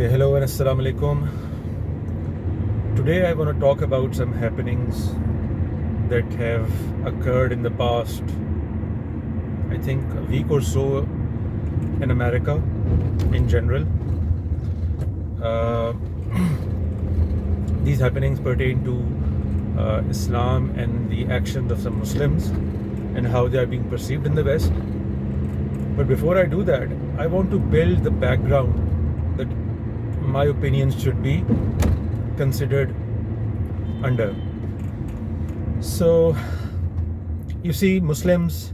Okay, hello and assalamu alaikum. Today I want to talk about some happenings that have occurred in the past, I think a week or so in America in general. Uh, these happenings pertain to Islam and the actions of some Muslims and how they are being perceived in the West. But before I do that, I want to build the background that my opinions should be considered under. So, you see, Muslims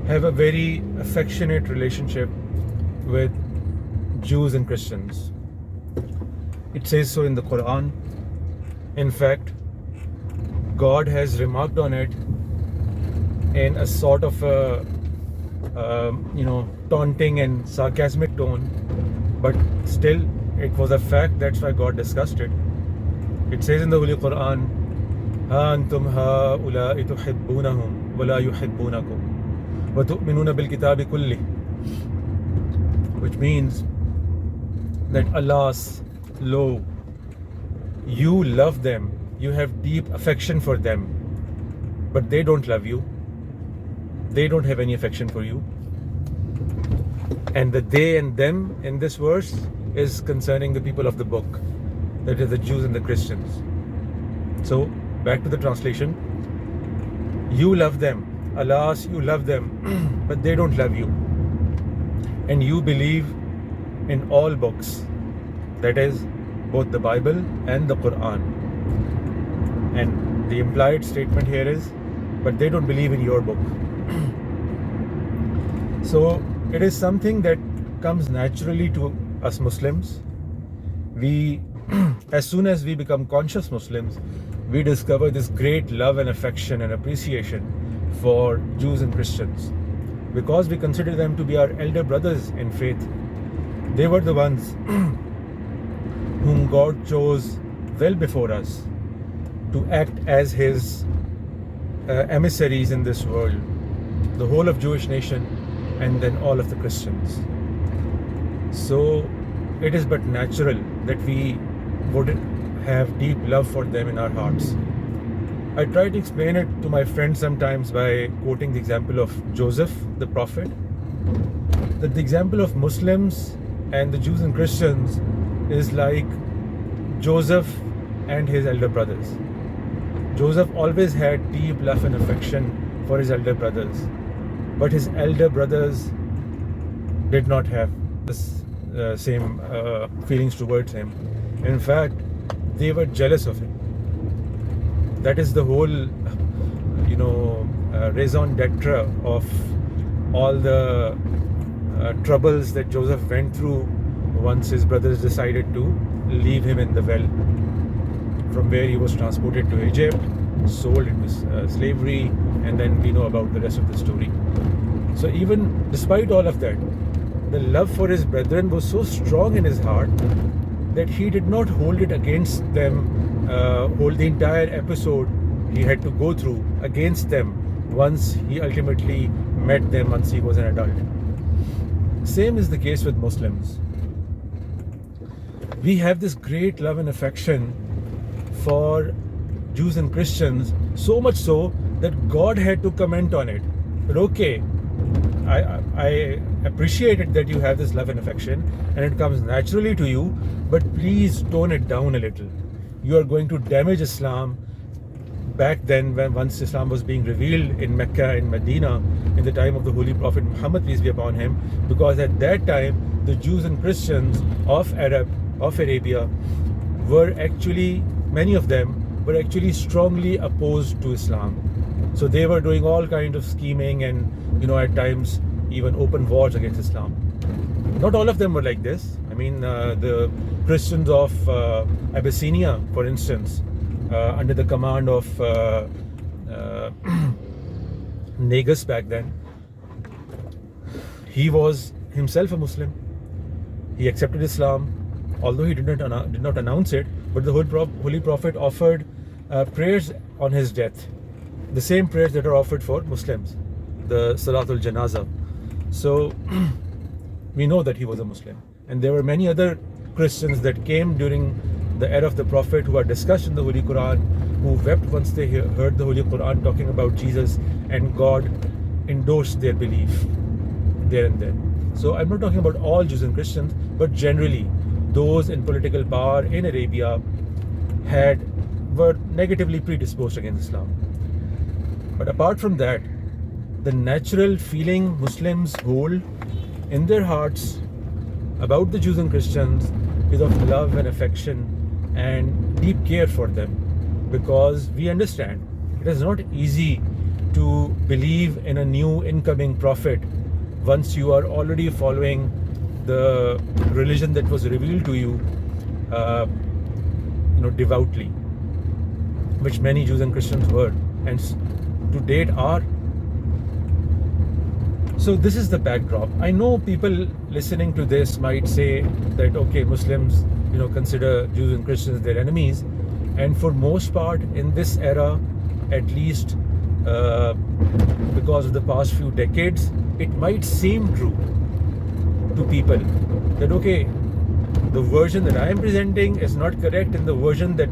have a very affectionate relationship with Jews and Christians. It says so in the Quran. In fact, God has remarked on it in a sort of a taunting and sarcasmic tone, but still it was a fact. That's why God discussed it. It says in the Holy Quran, "Ha antum haula'i tuhibbunahum wa la yuhibbunakum wa tu'minuna bil kitabi kulli," which means that alas, lo, you love them, you have deep affection for them, but they don't love you. They don't have any affection for you. And the they and them in this verse is concerning the people of the book, that is the Jews and the Christians. So back to the translation. You love them, alas, you love them, but they don't love you. And you believe in all books, that is both the Bible and the Quran. And the implied statement here is, but they don't believe in your book. So it is something that comes naturally to us Muslims. We, as soon as we become conscious Muslims, we discover this great love and affection and appreciation for Jews and Christians, because we consider them to be our elder brothers in faith. They were the ones whom God chose well before us to act as His emissaries in this world, the whole of Jewish nation and then all of the Christians. So it is but natural that we would have deep love for them in our hearts. I try to explain it to my friends sometimes by quoting the example of Joseph, the prophet, that the example of Muslims and the Jews and Christians is like Joseph and his elder brothers. Joseph always had deep love and affection for his elder brothers, but his elder brothers did not have this same feelings towards him. In fact, they were jealous of him. That is the whole, raison d'etre of all the troubles that Joseph went through once his brothers decided to leave him in the well, from where he was transported to Egypt, sold into slavery, and then we know about the rest of the story. So even despite all of that, the love for his brethren was so strong in his heart that he did not hold it against them, hold the entire episode he had to go through against them once he ultimately met them once he was an adult. Same is the case with Muslims. We have this great love and affection for Jews and Christians, so much so that God had to comment on it. But okay, I appreciate it that you have this love and affection and it comes naturally to you, but please tone it down a little. You are going to damage Islam. Back then, when once Islam was being revealed in Mecca and Medina in the time of the Holy Prophet Muhammad, peace be upon him, because at that time the Jews and Christians of Arabia were actually, many of them were actually strongly opposed to Islam. So they were doing all kinds of scheming and, at times even open wars against Islam. Not all of them were like this. I mean, the Christians of Abyssinia, for instance, under the command of Negus back then, he was himself a Muslim. He accepted Islam, although he did not announce it. But the Holy Prophet offered prayers on his death, the same prayers that are offered for Muslims, the Salatul Janazah. So we know that he was a Muslim. And there were many other Christians that came during the era of the Prophet, who are discussed in the Holy Quran, who wept once they heard the Holy Quran talking about Jesus, and God endorsed their belief there and then. So I'm not talking about all Jews and Christians, but generally those in political power in Arabia were negatively predisposed against Islam. But apart from that, the natural feeling Muslims hold in their hearts about the Jews and Christians is of love and affection and deep care for them, because we understand it is not easy to believe in a new incoming prophet once you are already following the religion that was revealed to you, devoutly, which many Jews and Christians were, and to date are. So this is the backdrop. I know people listening to this might say that, okay, Muslims, consider Jews and Christians their enemies, and for most part in this era, at least because of the past few decades, it might seem true to people that, okay, the version that I am presenting is not correct, and the version that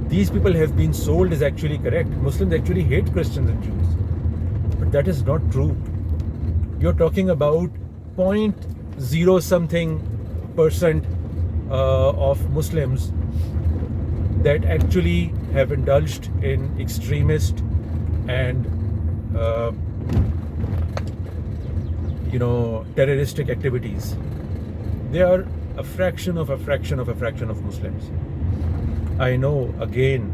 these people have been sold is actually correct. Muslims actually hate Christians and Jews. But that is not true. You're talking about 0.0 something percent of Muslims that actually have indulged in extremist and terroristic activities. They are a fraction of Muslims. I know again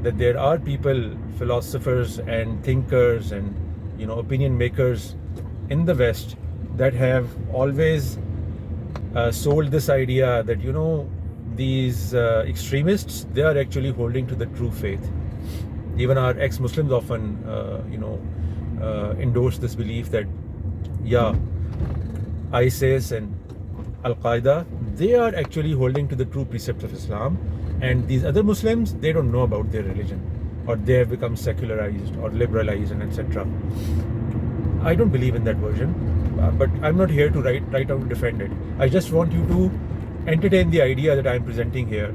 that there are people, philosophers and thinkers and opinion makers in the West that have always sold this idea that these extremists, they are actually holding to the true faith. Even our ex-Muslims often endorse this belief that ISIS and Al-Qaeda, they are actually holding to the true precepts of Islam, and these other Muslims, they don't know about their religion, or they have become secularized or liberalized and etc. I don't believe in that version, but I'm not here to write out to defend it. I just want you to entertain the idea that I'm presenting here,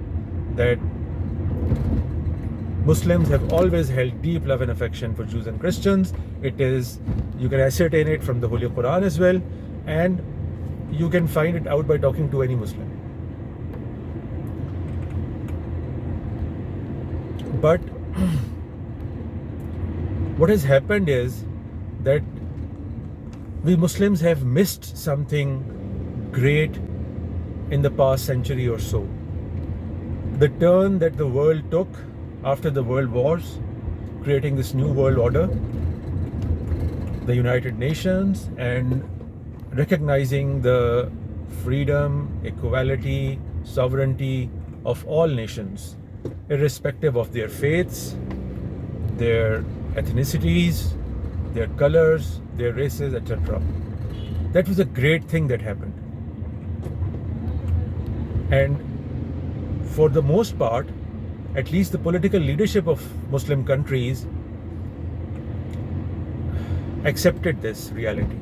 that Muslims have always held deep love and affection for Jews and Christians. You can ascertain it from the Holy Quran as well, and you can find it out by talking to any Muslim. But what has happened is that we Muslims have missed something great in the past century or so. The turn that the world took after the world wars, creating this new world order, the United Nations, and recognizing the freedom, equality, sovereignty of all nations, irrespective of their faiths, their ethnicities, their colors, their races, etc. That was a great thing that happened. And for the most part, at least the political leadership of Muslim countries accepted this reality,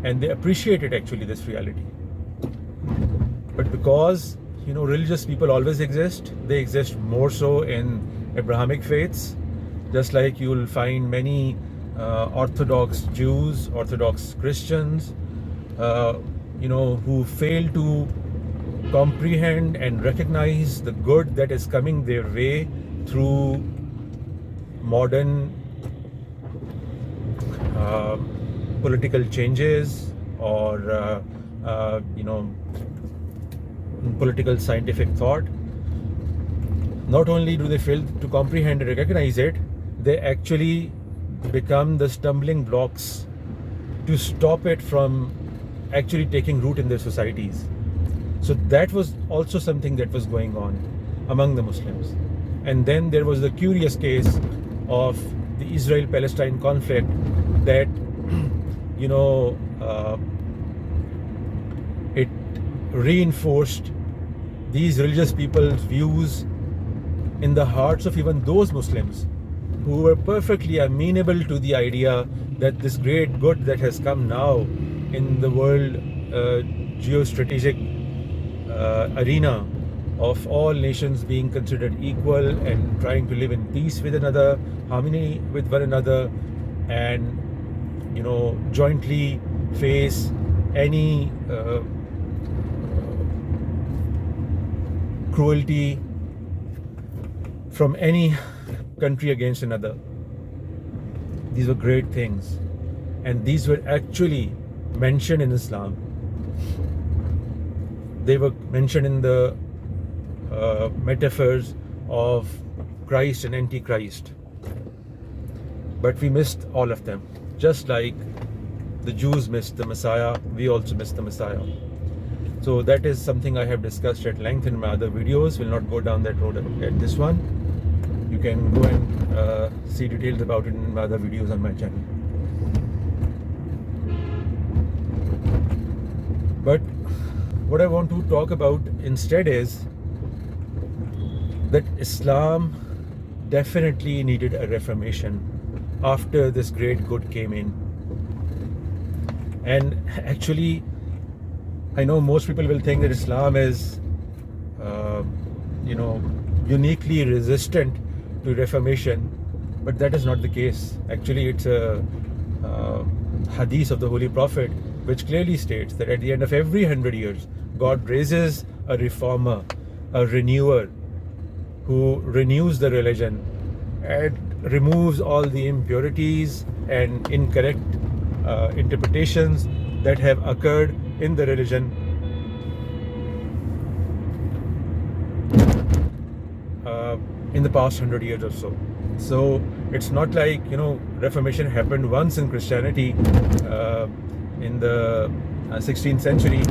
and they appreciated actually this reality. But because religious people always exist, they exist more so in Abrahamic faiths, just like you'll find many Orthodox Jews, Orthodox Christians, who fail to comprehend and recognize the good that is coming their way through modern political changes or political scientific thought. Not only do they fail to comprehend and recognize it, they actually become the stumbling blocks to stop it from actually taking root in their societies. So that was also something that was going on among the Muslims. And then there was the curious case of the Israel-Palestine conflict that it reinforced these religious people's views in the hearts of even those Muslims who were perfectly amenable to the idea that this great good that has come now in the world geostrategic arena of all nations being considered equal and trying to live in peace with another, harmony with one another, and jointly face any cruelty from any country against another. These were great things, and these were actually mentioned in Islam. They were mentioned in the metaphors of Christ and Antichrist, but we missed all of them. Just like the Jews missed the Messiah, we also missed the Messiah. So that is something I have discussed at length in my other videos. Will not go down that road at this one. You can go and see details about it in my other videos on my channel. But what I want to talk about instead is that Islam definitely needed a reformation after this great good came in. And actually, I know most people will think that Islam is, uniquely resistant to reformation, but that is not the case. Actually, it's a hadith of the Holy Prophet which clearly states that at the end of every 100 years, God raises a reformer, a renewer, who renews the religion and removes all the impurities and incorrect interpretations that have occurred in the religion. In the past 100 years or so. So it's not like, Reformation happened once in Christianity in the 16th century,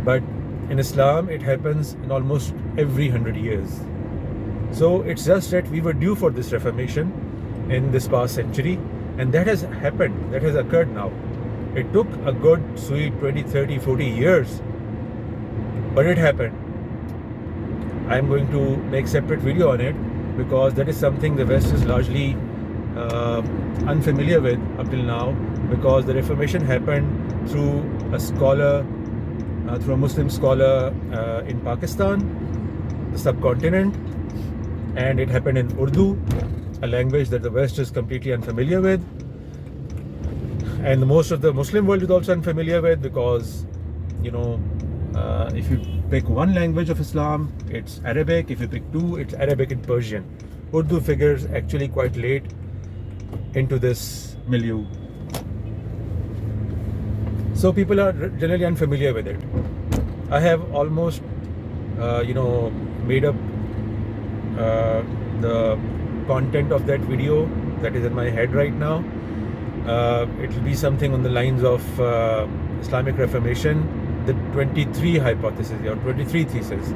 but in Islam it happens in almost every 100 years. So it's just that we were due for this Reformation in this past century, and that has happened, that has occurred now. It took a good sweet 20, 30, 40 years, but it happened. I'm going to make separate video on it because that is something the West is largely unfamiliar with up till now, because the Reformation happened through a scholar, through a Muslim scholar in Pakistan, the subcontinent, and it happened in Urdu, a language that the West is completely unfamiliar with, and most of the Muslim world is also unfamiliar with, because if you pick one language of Islam, it's Arabic. If you pick two, it's Arabic and Persian. Urdu figures actually quite late into this milieu. So people are generally unfamiliar with it. I have almost, made up the content of that video that is in my head right now. It will be something on the lines of Islamic Reformation, the 23 hypothesis or 23 thesis.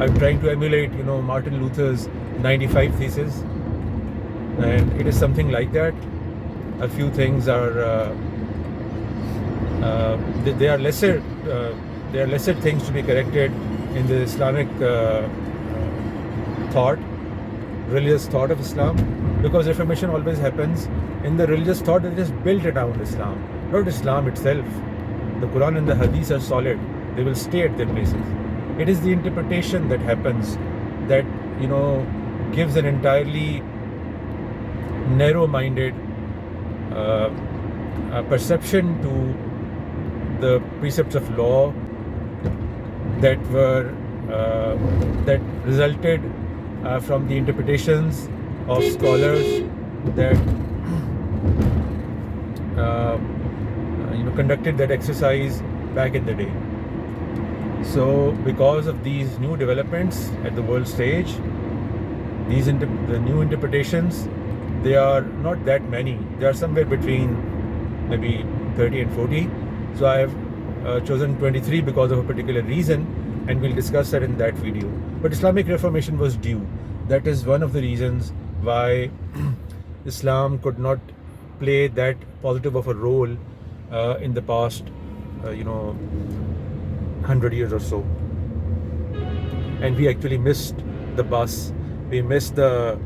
I'm trying to emulate, Martin Luther's 95 thesis, and it is something like that. A few things are they are lesser things to be corrected in the Islamic thought, religious thought of Islam, because Reformation always happens in the religious thought that is built around Islam, not Islam itself. The Quran and the Hadith are solid. They will stay at their places. It is the interpretation that happens that, gives an entirely narrow-minded perception to the precepts of law that resulted from the interpretations of scholars that conducted that exercise back in the day. So because of these new developments at the world stage, the new interpretations, they are not that many. They are somewhere between maybe 30 and 40. So I have chosen 23 because of a particular reason, and we'll discuss that in that video. But Islamic Reformation was due. That is one of the reasons why Islam could not play that positive of a role in the past 100 years or so. And we actually missed the bus. We missed the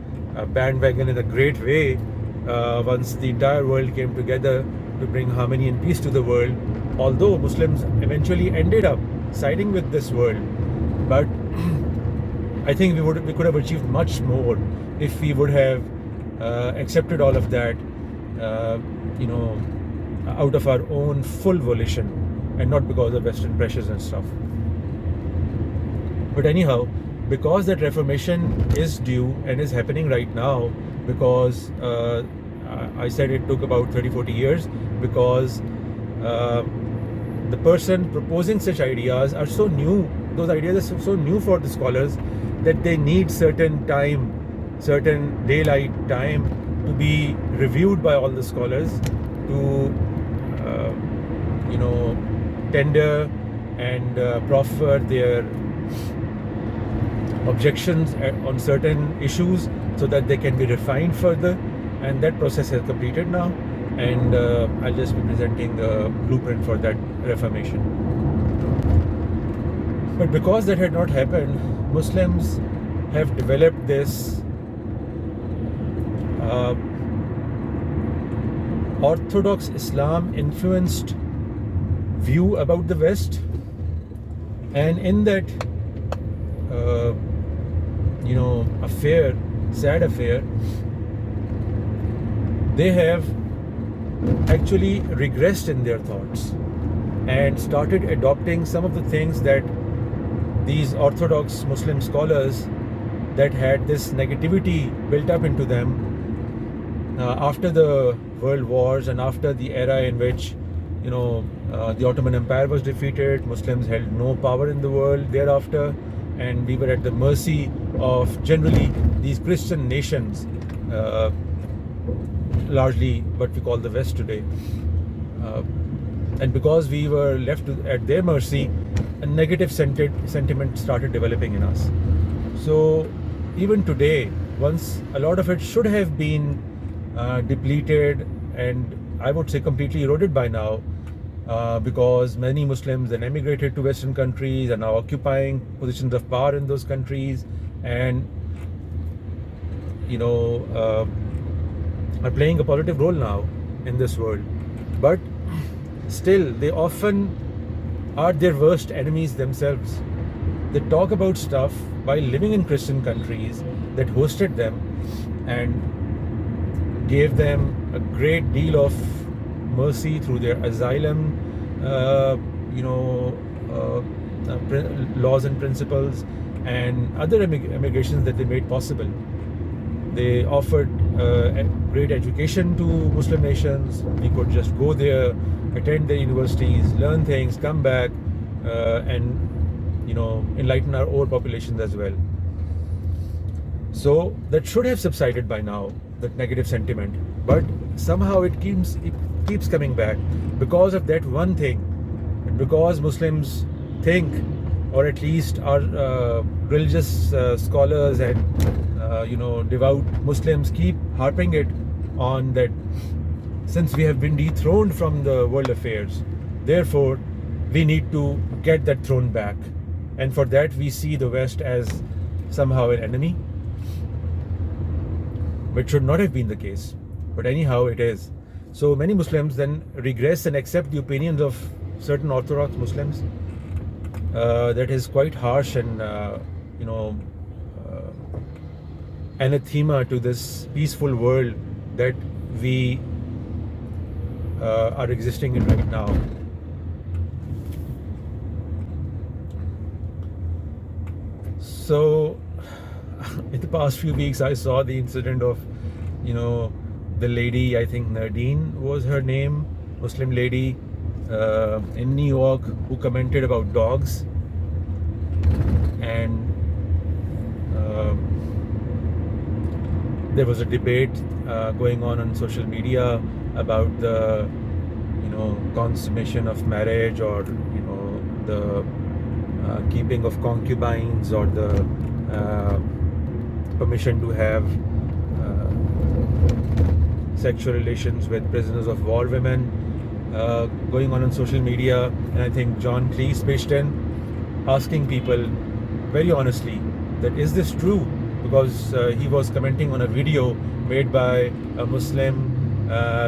bandwagon in a great way once the entire world came together to bring harmony and peace to the world. Although Muslims eventually ended up siding with this world, but I think we could have achieved much more if we would have accepted all of that, you know, out of our own full volition and not because of Western pressures and stuff. But anyhow, because that reformation is due and is happening right now, because I said it took about 30-40 years, because the person proposing such ideas are so new, those ideas are so new for the scholars that they need certain time, certain daylight time to be reviewed by all the scholars, to you know, tender and proffer their objections on certain issues so that they can be refined further, and that process has completed now, and I'll just be presenting the blueprint for that reformation. But because that had not happened, Muslims have developed this Orthodox Islam influenced view about the West, and in that you know, affair, sad affair, they have actually regressed in their thoughts and started adopting some of the things that these Orthodox Muslim scholars that had this negativity built up into them after the world wars and after the era in which, you know, the Ottoman Empire was defeated, Muslims held no power in the world thereafter, and we were at the mercy of generally these Christian nations, largely what we call the West today. And because we were left at their mercy, a negative sentiment started developing in us. So even today, once a lot of it should have been depleted and I would say completely eroded by now, because many Muslims then emigrated to Western countries and are occupying positions of power in those countries, and you know, are playing a positive role now in this world. But still, they often are their worst enemies themselves. They talk about stuff while living in Christian countries that hosted them and gave them a great deal of mercy through their asylum, you know, laws and principles, and other immigrations that they made possible. They offered great education to Muslim nations. We could just go there, attend their universities, learn things, come back, and you know, enlighten our own populations as well. So that should have subsided by now, that negative sentiment, but somehow it keeps coming back because of that one thing, because Muslims think, or at least our religious scholars and you know, devout Muslims keep harping it on that since we have been dethroned from the world affairs, therefore we need to get that throne back, and for that we see the West as somehow an enemy, which should not have been the case, but anyhow it is. So many Muslims then regress and accept the opinions of certain Orthodox Muslims. That is quite harsh and you know, anathema to this peaceful world that we are existing in right now. So in the past few weeks I saw the incident of, you know, the lady, I think Nadine was her name, Muslim lady in New York, who commented about dogs, and there was a debate going on social media about the, you know, consummation of marriage, or you know, the keeping of concubines, or the permission to have sexual relations with prisoners of war women, going on social media. And I think John Cleese pitched in, asking people very honestly that is this true, because he was commenting on a video made by a Muslim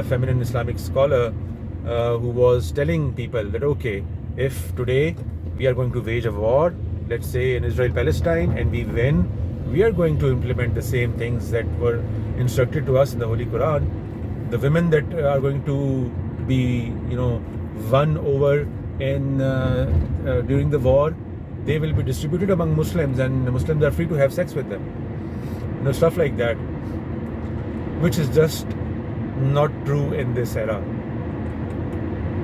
feminine Islamic scholar who was telling people that okay, If today we are going to wage a war, let's say in Israel-Palestine, and we win, we are going to implement the same things that were instructed to us in the Holy Quran. The women that are going to be, won over in during the war, they will be distributed among Muslims, and Muslims are free to have sex with them. Stuff like that, which is just not true in this era.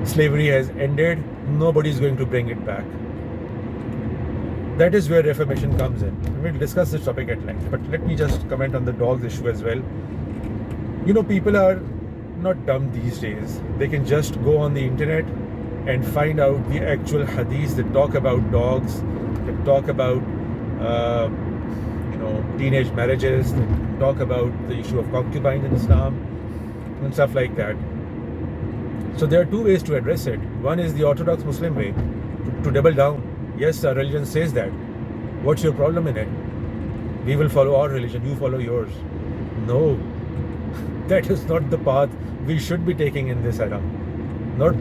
Slavery has ended. Nobody is going to bring it back. That is where Reformation comes in. We'll discuss this topic at length, but let me just comment on the dogs issue as well. People are not dumb these days. They can just go on the internet and find out the actual hadiths that talk about dogs, that talk about teenage marriages, that talk about the issue of concubines in Islam and stuff like that. So there are two ways to address it. One is the Orthodox Muslim way, to double down. Yes, our religion says that. What's your problem in it? We will follow our religion, you follow yours. No, that is not the path we should be taking in this era. Not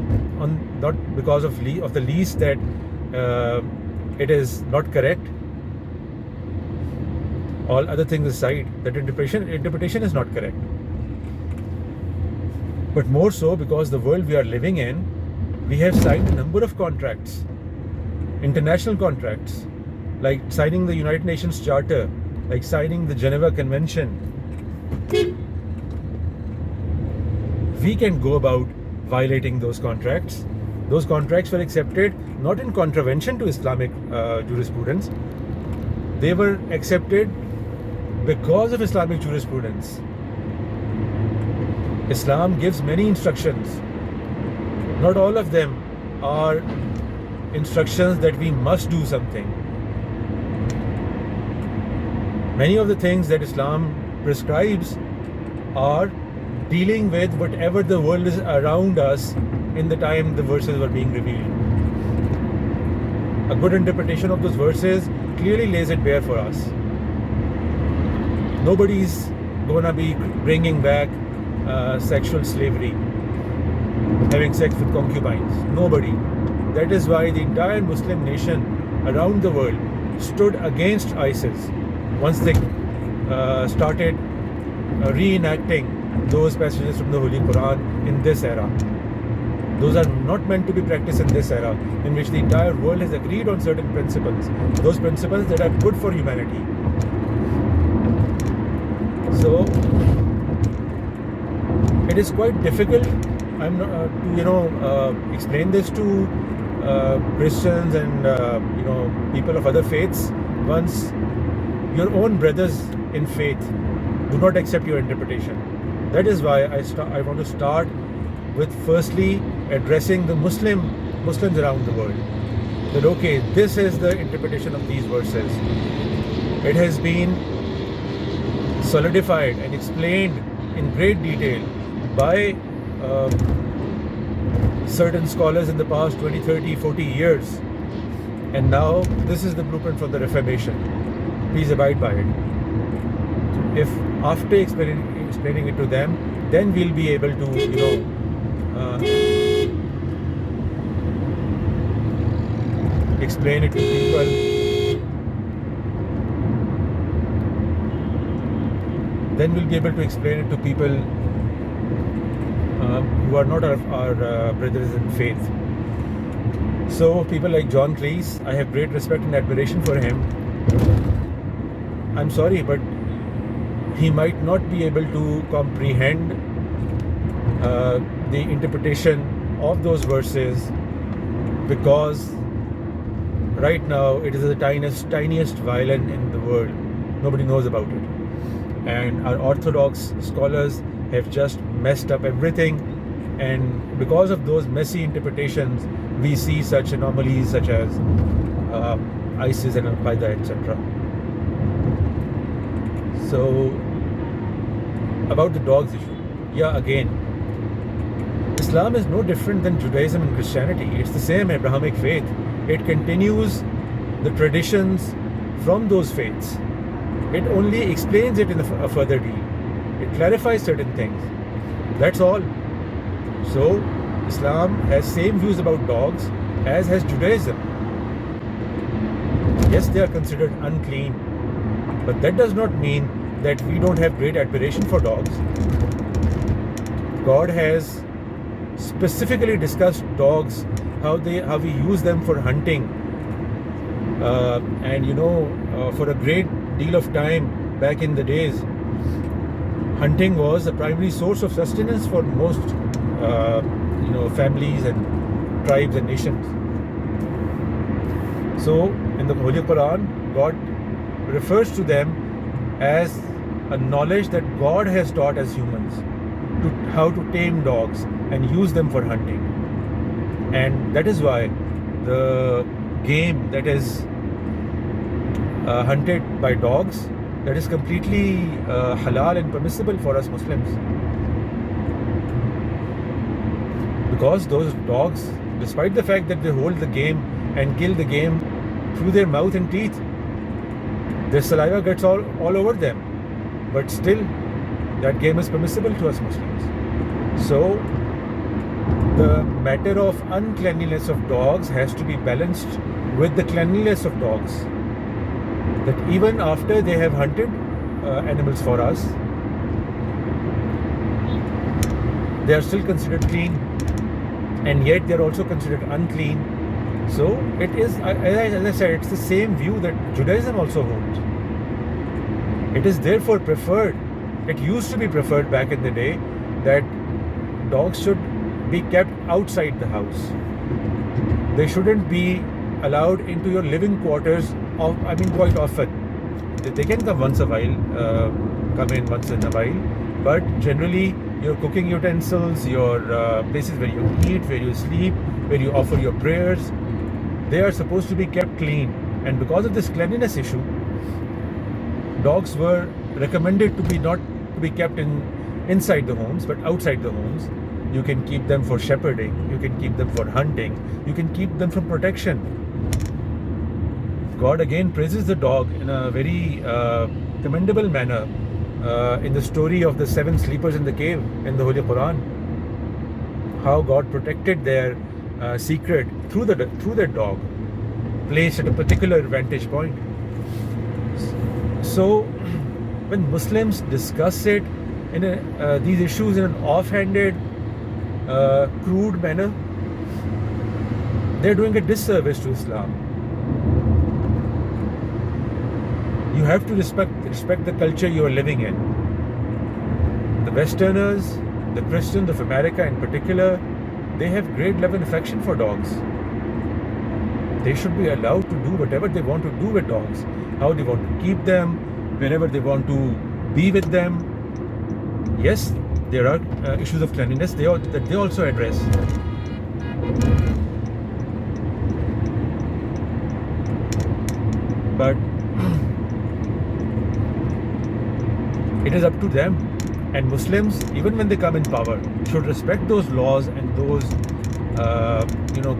because of the least that it is not correct. All other things aside, that interpretation is not correct. But more so because the world we are living in, we have signed a number of contracts, international contracts, like signing the United Nations Charter, like signing the Geneva Convention. We can go about violating those contracts. Those contracts were accepted not in contravention to Islamic jurisprudence. They were accepted because of Islamic jurisprudence. Islam gives many instructions. Not all of them are instructions that we must do something. Many of the things that Islam prescribes are dealing with whatever the world is around us in the time the verses were being revealed. A good interpretation of those verses clearly lays it bare for us. Nobody's gonna be bringing back sexual slavery, having sex with concubines. Nobody. That is why the entire Muslim nation around the world stood against ISIS once they started reenacting those passages from the Holy Quran in this era. Those are not meant to be practiced in this era, in which the entire world has agreed on certain principles, those principles that are good for humanity. So it is quite difficult to explain this to Christians and people of other faiths once your own brothers in faith do not accept your interpretation. That is why I want to start with firstly addressing the Muslims around the world. That okay, this is the interpretation of these verses. It has been solidified and explained in great detail by certain scholars in the past 20, 30, 40 years. And now this is the blueprint for the Reformation. Please abide by it. If after explaining it to them, then we'll be able to, explain it to people. Then we'll be able to explain it to people who are not our brothers in faith. So people like John Cleese, I have great respect and admiration for him. I'm sorry, but he might not be able to comprehend the interpretation of those verses, because right now it is the tiniest violin in the world. Nobody knows about it. And our Orthodox scholars have just messed up everything, and because of those messy interpretations, we see such anomalies such as ISIS and Al-Qaeda, etc. So, about the dogs issue, again, Islam is no different than Judaism and Christianity. It's the same Abrahamic faith. It continues the traditions from those faiths. It only explains it in a further deal. It clarifies certain things. That's all. So, Islam has same views about dogs as has Judaism. Yes, they are considered unclean, but that does not mean that we don't have great admiration for dogs. God has specifically discussed dogs, how we use them for hunting, and for a great deal of time back in the days, hunting was a primary source of sustenance for most families and tribes and nations. So in the Holy Quran, God refers to them as a knowledge that God has taught as humans, to how to tame dogs and use them for hunting. And that is why the game that is hunted by dogs, that is completely halal and permissible for us Muslims. Because those dogs, despite the fact that they hold the game and kill the game through their mouth and teeth, their saliva gets all over them, but still that game is permissible to us Muslims. So the matter of uncleanliness of dogs has to be balanced with the cleanliness of dogs, that even after they have hunted animals for us, they are still considered clean, and yet they are also considered unclean. So it is, as I said, it's the same view that Judaism also holds. It is therefore preferred, it used to be preferred back in the day, that dogs should be kept outside the house. They shouldn't be allowed into your living quarters quite often. They can come once in a while, but generally your cooking utensils, your places where you eat, where you sleep, where you offer your prayers, they are supposed to be kept clean. And because of this cleanliness issue, dogs were recommended to not to be kept inside the homes, but outside the homes. You can keep them for shepherding, you can keep them for hunting, you can keep them from protection. God again praises the dog in a very commendable manner in the story of the 7 sleepers in the cave in the Holy Quran. How God protected their secret through their dog, placed at a particular vantage point. So when Muslims discuss it in these issues in an offhanded, crude manner, they're doing a disservice to Islam. You have to respect the culture you are living in. The Westerners, the Christians of America in particular, they have great love and affection for dogs. They should be allowed to do whatever they want to do with dogs, how they want to keep them, wherever they want to be with them. Yes, there are issues of cleanliness that they also address. But it is up to them. And Muslims, even when they come in power, should respect those laws and those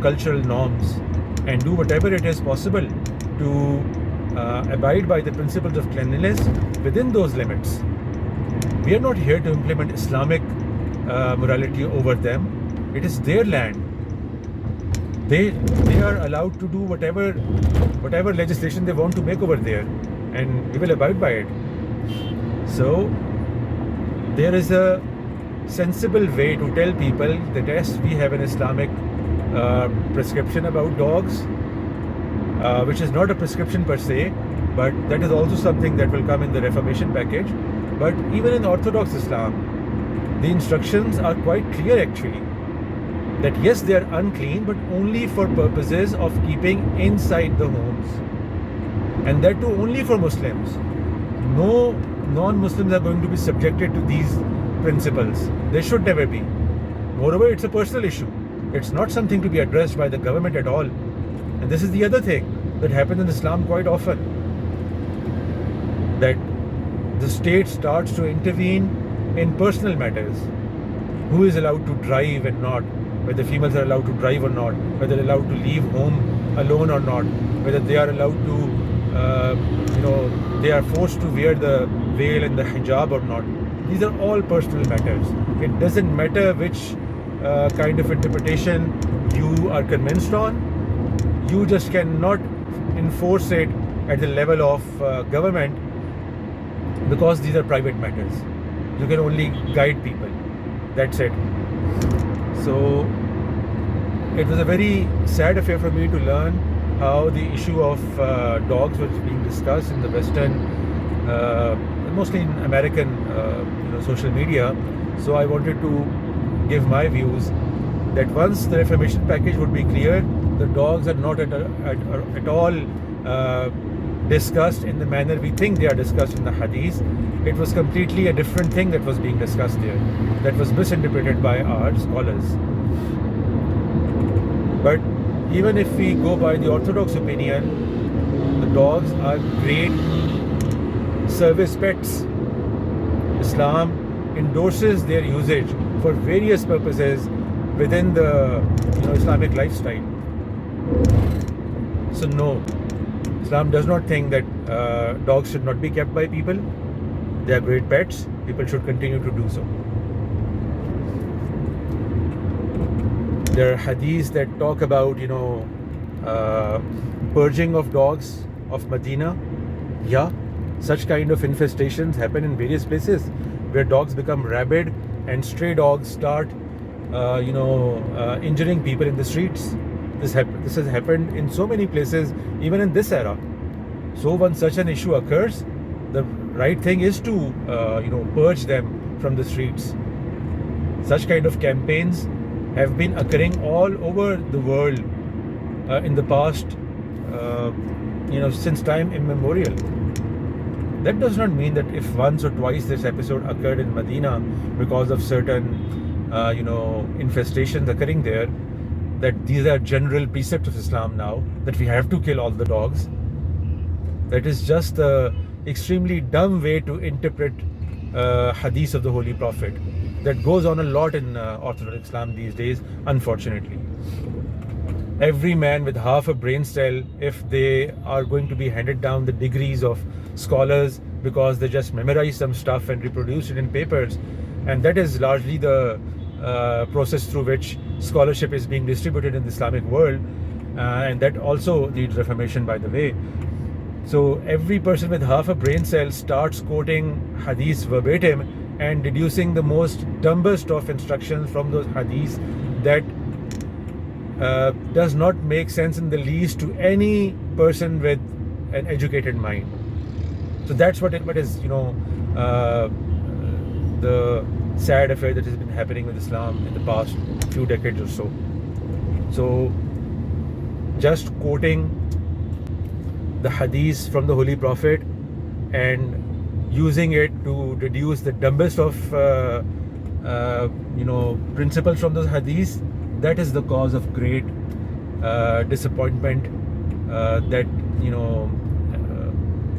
cultural norms, and do whatever it is possible to abide by the principles of cleanliness within those limits. We are not here to implement Islamic morality over them. It is their land. They are allowed to do whatever legislation they want to make over there, and we will abide by it. So there is a sensible way to tell people that yes, we have an Islamic prescription about dogs, which is not a prescription per se, but that is also something that will come in the Reformation package. But even in Orthodox Islam, the instructions are quite clear actually, that yes, they are unclean, but only for purposes of keeping inside the homes, and that too only for Muslims. No non-Muslims are going to be subjected to these principles. They should never be. Moreover, it's a personal issue. It's not something to be addressed by the government at all. And this is the other thing that happens in Islam quite often, that the state starts to intervene in personal matters. Who is allowed to drive and not, whether females are allowed to drive or not, whether they're allowed to leave home alone or not, whether they are allowed to, they are forced to wear the veil and the hijab or not. These are all personal matters. It doesn't matter which kind of interpretation you are convinced on. you just cannot enforce it at the level of government, because these are private matters. You can only guide people. That's it. So it was a very sad affair for me to learn how the issue of dogs was being discussed in the Western, mostly in American, social media. So I wanted to give my views that once the Reformation package would be clear, the dogs are not at all discussed in the manner we think they are discussed in the Hadith. It was completely a different thing that was being discussed there, that was misinterpreted by our scholars. But even if we go by the orthodox opinion, the dogs are great service pets. Islam endorses their usage for various purposes within the Islamic lifestyle. So no, Islam does not think that dogs should not be kept by people. They are great pets. People should continue to do so. There are hadiths that talk about, purging of dogs of Medina. Yeah, such kind of infestations happen in various places where dogs become rabid and stray dogs start, injuring people in the streets. This has happened in so many places, even in this era. So once such an issue occurs, the right thing is to, purge them from the streets. Such kind of campaigns have been occurring all over the world in the past, since time immemorial. That does not mean that if once or twice this episode occurred in Medina because of certain, infestations occurring there, that these are general precepts of Islam now, that we have to kill all the dogs. That is just the extremely dumb way to interpret hadith of the Holy Prophet. That goes on a lot in Orthodox Islam these days, unfortunately. Every man with half a brain cell, if they are going to be handed down the degrees of scholars because they just memorize some stuff and reproduce it in papers, and that is largely the process through which scholarship is being distributed in the Islamic world, and that also needs reformation, by the way. So every person with half a brain cell starts quoting hadiths verbatim and deducing the most dumbest of instructions from those hadiths that does not make sense in the least to any person with an educated mind. So that's what is the sad affair that has been happening with Islam in the past few decades or so. So just quoting the hadiths from the Holy Prophet and using it to deduce the dumbest of principles from those hadiths, that is the cause of great disappointment that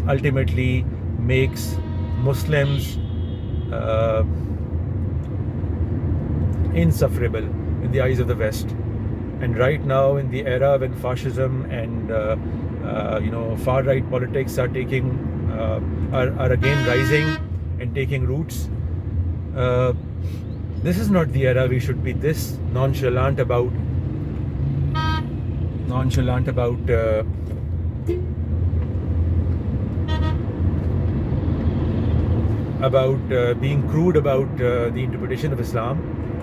ultimately makes Muslims insufferable in the eyes of the West. And right now, in the era when fascism and far right politics are again rising and taking roots, this is not the era we should be this nonchalant about being crude about the interpretation of Islam.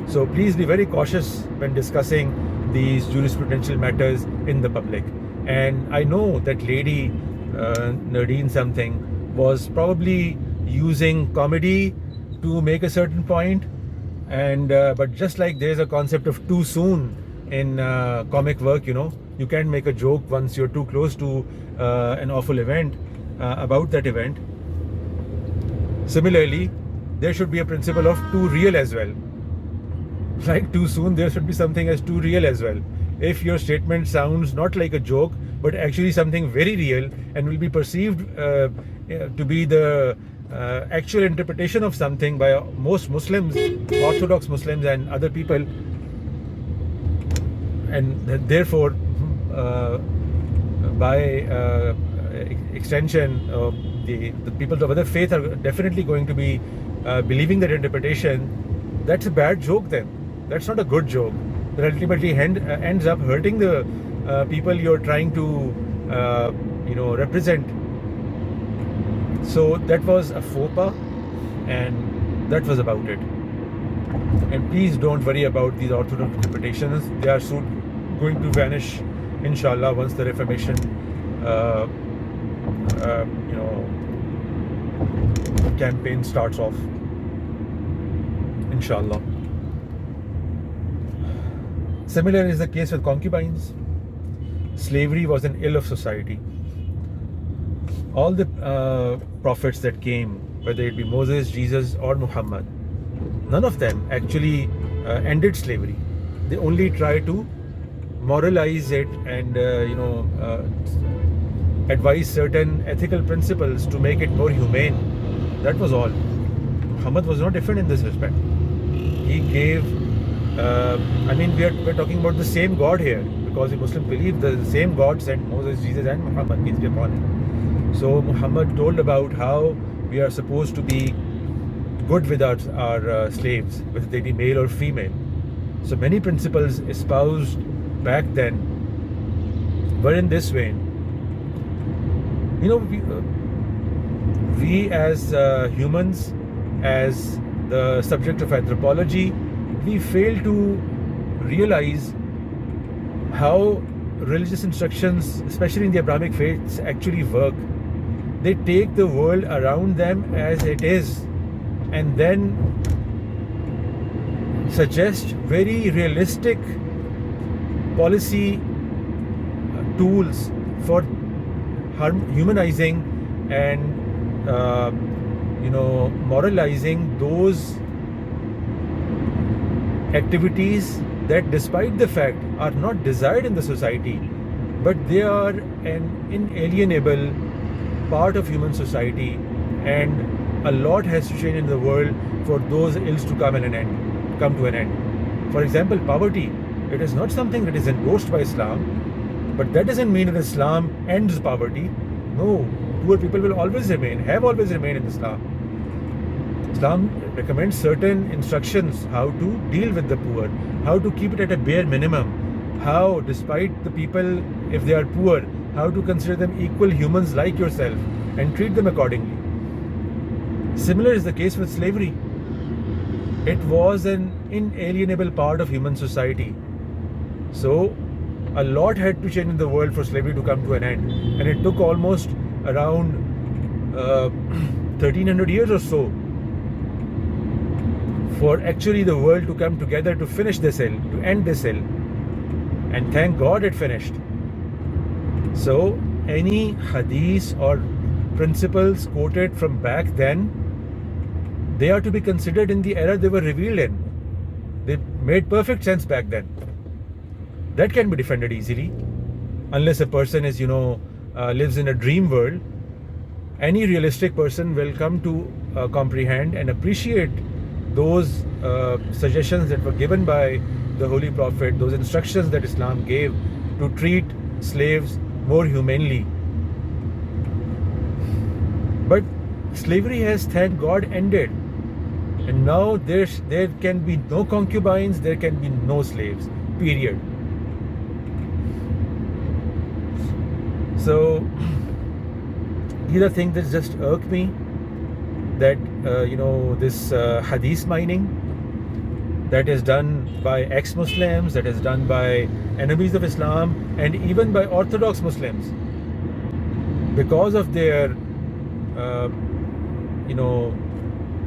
So please be very cautious when discussing these jurisprudential matters in the public. And I know that lady Nadine something was probably using comedy to make a certain point, and but just like there's a concept of too soon in comic work, you can't make a joke once you're too close to an awful event about that event. Similarly, there should be a principle of too real as well. Like too soon, there should be something as too real as well. If your statement sounds not like a joke, but actually something very real and will be perceived to be the actual interpretation of something by most Muslims, Orthodox Muslims and other people, and therefore by extension the people of other faith are definitely going to be believing that interpretation, that's a bad joke then. That's not a good joke. That ultimately ends up hurting the people you're trying to represent. So that was a faux pas, and that was about it. And please don't worry about these orthodox interpretations. They are soon going to vanish, inshallah, once the Reformation, campaign starts off, inshallah. Similar is the case with concubines. Slavery was an ill of society. All the prophets that came, whether it be Moses, Jesus, or Muhammad, none of them actually ended slavery. They only try to moralize it and advise certain ethical principles to make it more humane. That was all. Muhammad was no different in this respect. He gave we're talking about the same God here, because the Muslims believe the same God sent Moses, Jesus, and Muhammad, peace be upon him. So Muhammad told about how we are supposed to be good with our slaves, whether they be male or female. So many principles espoused back then were in this vein. We as humans, as the subject of anthropology, we fail to realize how religious instructions, especially in the Abrahamic faiths, actually work. They take the world around them as it is and then suggest very realistic policy tools for humanizing and moralizing those activities that, despite the fact, are not desired in the society, but they are an inalienable part of human society, and a lot has to change in the world for those ills to come to an end. For example, poverty. It is not something that is endorsed by Islam, but that doesn't mean that Islam ends poverty. No, poor people will always remain, have always remained in Islam. Islam recommends certain instructions how to deal with the poor, how to keep it at a bare minimum, how, despite the people, if they are poor, how to consider them equal humans like yourself and treat them accordingly. Similar is the case with slavery. It was an inalienable part of human society. So a lot had to change in the world for slavery to come to an end, and it took almost around 1300 years or so for actually the world to come together to finish this ill, to end this ill. And thank God it finished. So any hadith or principles quoted from back then, they are to be considered in the era they were revealed in. They made perfect sense back then. That can be defended easily, unless a person is, lives in a dream world. Any realistic person will come to comprehend and appreciate those suggestions that were given by the Holy Prophet, those instructions that Islam gave to treat slaves more humanely. But slavery has, thank God, ended. And now there can be no concubines, there can be no slaves, period. So these are things that just irk me, that this hadith mining that is done by ex-Muslims, that is done by enemies of Islam, and even by Orthodox Muslims, because of their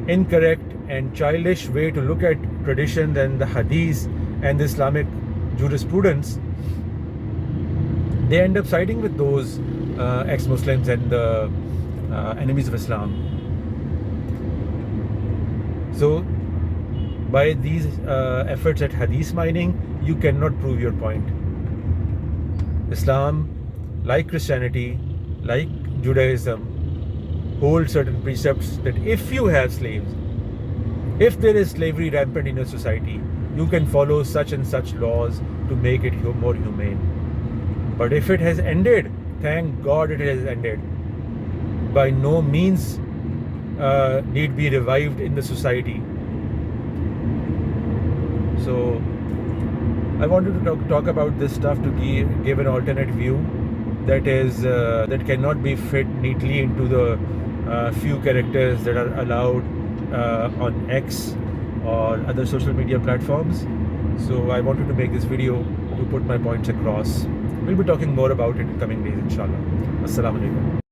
incorrect and childish way to look at tradition and the hadith and the Islamic jurisprudence. They end up siding with those ex-Muslims and the enemies of Islam. So by these efforts at hadith mining, you cannot prove your point. Islam, like Christianity, like Judaism, holds certain precepts that if you have slaves, if there is slavery rampant in your society, you can follow such and such laws to make it more humane. But if it has ended, thank God it has ended. By no means need be revived in the society. So I wanted to talk about this stuff to give an alternate view that cannot be fit neatly into the few characters that are allowed on X or other social media platforms. So I wanted to make this video to put my points across. We'll be talking more about it in coming days, inshallah. Assalamu alaikum.